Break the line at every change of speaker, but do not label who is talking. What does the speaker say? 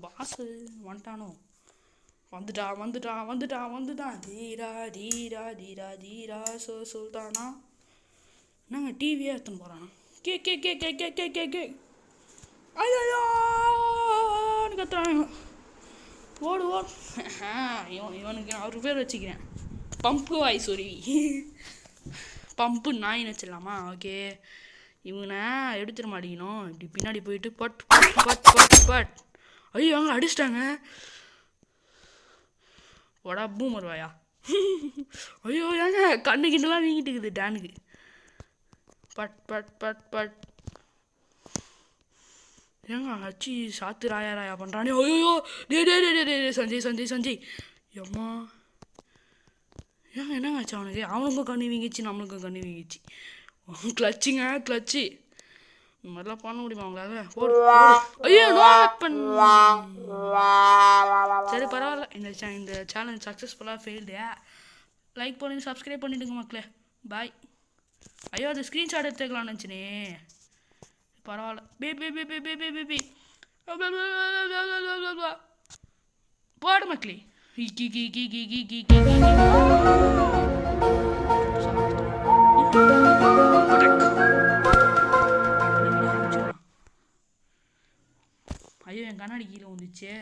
Pass வந்துட்டானோ? வந்துட்டான். தீரா தீரா தீரா தீரா சுல்தானா. என்னங்க டிவியே எடுத்துன்னு போகிறான். கே ஐயோன்னு கத்துறாங்க. ஓடு. இவனுக்கு நான் ஒரு பேர் வச்சுக்கிறேன். பம்பு வாய்ஸ் உருவி. பம்பு நாயின்னு வச்சிடலாமா? ஓகே. இவனை எடுத்துட மாட்டேங்கணும். இப்படி பின்னாடி போயிட்டு பட். ஐயோ அங்கே அடிச்சிட்டாங்க. வடா பூமர் வாயா. ஐயோ ஏங்க கண்ணு கிண்டலாம் வீங்கிட்டு இருக்குது டேனுக்கு. பட் ஏங்க அச்சி சாத்து ராயா பண்ணுறானே. ஐயோ டே சஞ்சய் எம்மா ஏங்க என்னங்க ஆச்சு அவனுக்கு? அவனுக்கும் கண்ணு வீங்கிச்சு, நம்மளுக்கும் கண்ணு வீங்கிச்சு. கிளச்சு இந்த மாதிரிலாம் பண்ண முடியுமா அவங்களால? ஐயோ சரி பரவாயில்ல. இந்த சேலஞ்ச் சக்ஸஸ்ஃபுல்லாக ஃபெயில்டு. லைக் பண்ணி சப்ஸ்கிரைப் பண்ணிவிடுங்க மக்களே. பாய். ஐயோ அது ஸ்க்ரீன்ஷாட் எடுத்துக்கலாம்னு நினச்சினே. பரவாயில்ல. பே போடு மக்களே. ஐயோ என் கண்ணாடி கீழே வந்துச்சு.